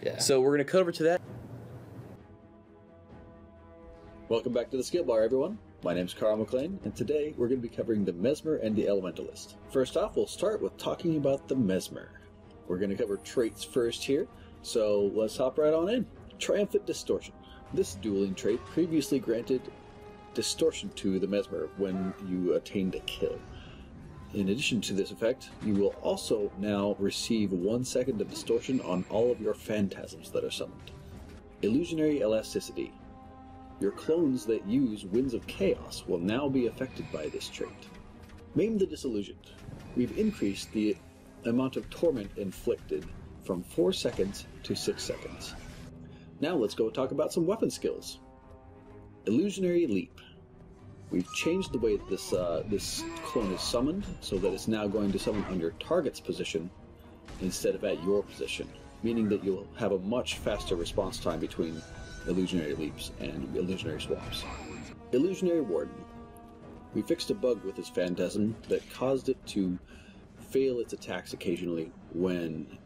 Yeah. So we're going to cut over to that. Welcome back to the Skill Bar, everyone. My name's Carl McLean, and today we're going to be covering the Mesmer and the Elementalist. First off, we'll start with talking about the Mesmer. We're going to cover traits first here, so let's hop right on in. Triumphant Distortion. This dueling trait previously granted distortion to the Mesmer when you attained a kill. In addition to this effect, you will also now receive 1 second of distortion on all of your phantasms that are summoned. Illusionary Elasticity. Your clones that use Winds of Chaos will now be affected by this trait. Maim the Disillusioned. We've increased the amount of torment inflicted from 4 seconds to 6 seconds. Now let's go talk about some weapon skills. Illusionary Leap. We've changed the way that this clone is summoned, so that it's now going to summon on your target's position instead of at your position, meaning that you'll have a much faster response time between illusionary leaps and illusionary swaps. Illusionary Warden. We fixed a bug with his phantasm that caused it to fail its attacks occasionally when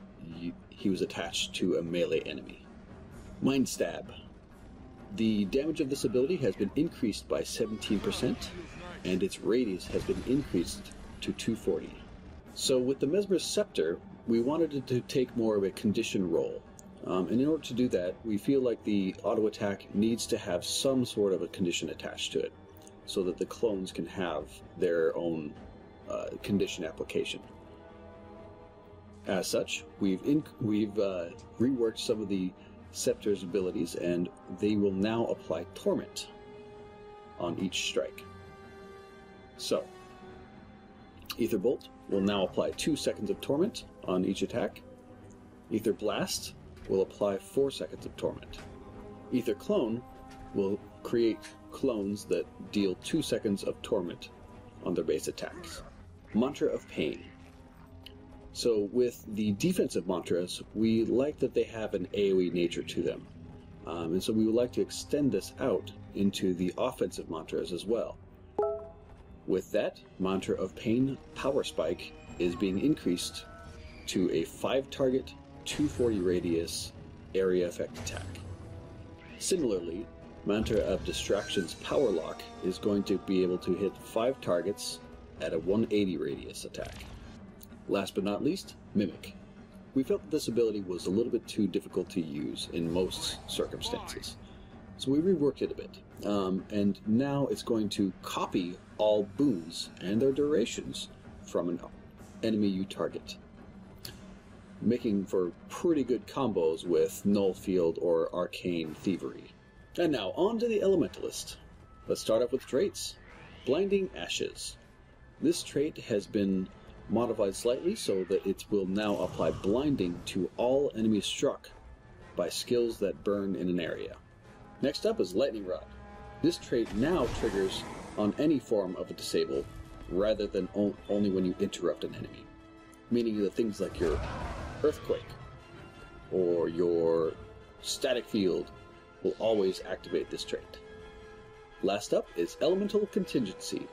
he was attached to a melee enemy. Mind Stab. The damage of this ability has been increased by 17%, and its radius has been increased to 240. So with the Mesmer's Scepter, we wanted it to take more of a condition role. And in order to do that, we feel like the auto attack needs to have some sort of a condition attached to it, so that the clones can have their own condition application. As such, we've reworked some of the Scepter's abilities, and they will now apply Torment on each strike. So, Ether Bolt will now apply 2 seconds of Torment on each attack. Ether Blast will apply 4 seconds of Torment. Ether Clone will create clones that deal 2 seconds of Torment on their base attacks. Mantra of Pain. So with the defensive mantras, we like that they have an AoE nature to them. And so we would like to extend this out into the offensive mantras as well. With that, Mantra of Pain Power Spike is being increased to a 5-target, 240 radius area effect attack. Similarly, Mantra of Distraction's Power Lock is going to be able to hit 5 targets at a 180 radius attack. Last but not least, Mimic. We felt that this ability was a little bit too difficult to use in most circumstances, so we reworked it a bit, and now it's going to copy all boons and their durations from an enemy you target, making for pretty good combos with Null Field or Arcane Thievery. And now on to the Elementalist. Let's start off with traits. Blinding Ashes. This trait has been modified slightly so that it will now apply blinding to all enemies struck by skills that burn in an area. Next up is Lightning Rod. This trait now triggers on any form of a disable rather than only when you interrupt an enemy, meaning that things like your Earthquake or your Static Field will always activate this trait. Last up is Elemental Contingency.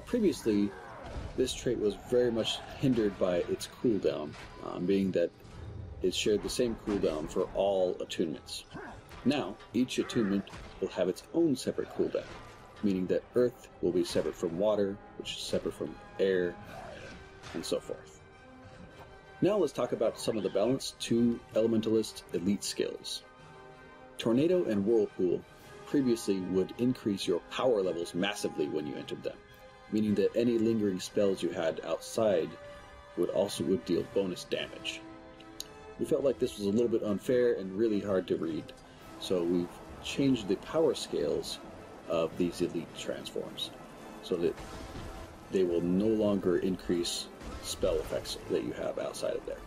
Previously, this trait was very much hindered by its cooldown, being that it shared the same cooldown for all attunements. Now, each attunement will have its own separate cooldown, meaning that Earth will be separate from Water, which is separate from Air, and so forth. Now let's talk about some of the Balance 2 Elementalist elite skills. Tornado and Whirlpool previously would increase your power levels massively when you entered them, meaning that any lingering spells you had outside would deal bonus damage. We felt like this was a little bit unfair and really hard to read, so we've changed the power scales of these elite transforms so that they will no longer increase spell effects that you have outside of there.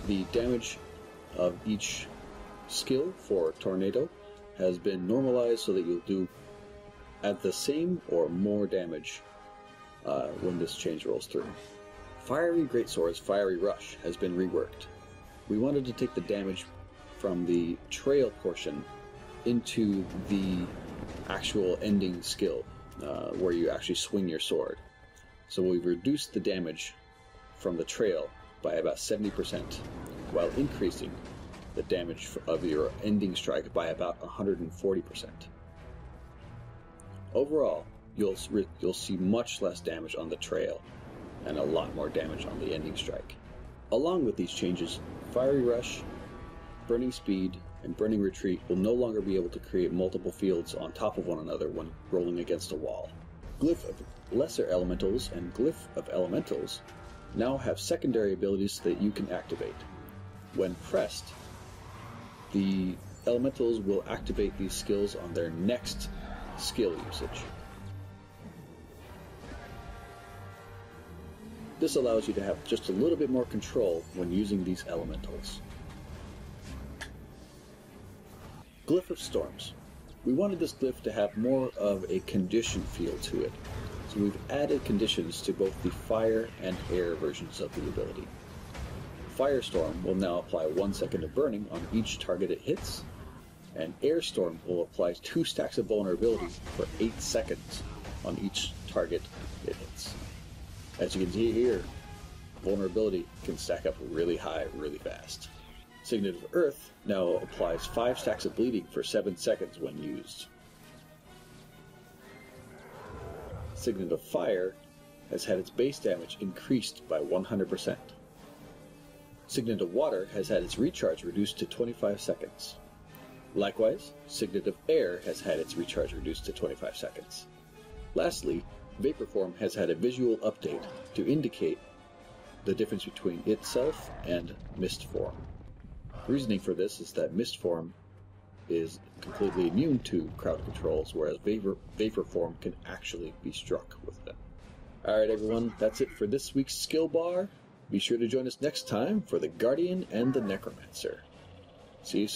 The damage of each skill for Tornado has been normalized so that you'll do at the same or more damage when this change rolls through. Fiery Greatsword's Fiery Rush has been reworked. We wanted to take the damage from the trail portion into the actual ending skill, where you actually swing your sword. So we've reduced the damage from the trail by about 70%, while increasing the damage of your ending strike by about 140%. Overall, you'll see much less damage on the trail and a lot more damage on the ending strike. Along with these changes, Fiery Rush, Burning Speed, and Burning Retreat will no longer be able to create multiple fields on top of one another when rolling against a wall. Glyph of Lesser Elementals and Glyph of Elementals now have secondary abilities that you can activate. When pressed, the Elementals will activate these skills on their next skill usage. This allows you to have just a little bit more control when using these Elementals. Glyph of Storms. We wanted this glyph to have more of a condition feel to it, so we've added conditions to both the fire and air versions of the ability. Firestorm will now apply 1 second of burning on each target it hits, and Airstorm will apply 2 stacks of vulnerability for 8 seconds on each target it hits. As you can see here, vulnerability can stack up really high really fast. Signet of Earth now applies 5 stacks of bleeding for 7 seconds when used. Signet of Fire has had its base damage increased by 100%. Signet of Water has had its recharge reduced to 25 seconds. Likewise, Signet of Air has had its recharge reduced to 25 seconds. Lastly, Vapor Form has had a visual update to indicate the difference between itself and Mist Form. Reasoning for this is that Mist Form is completely immune to crowd controls, whereas Vapor Form can actually be struck with them. Alright everyone, that's it for this week's Skill Bar. Be sure to join us next time for the Guardian and the Necromancer. See you soon.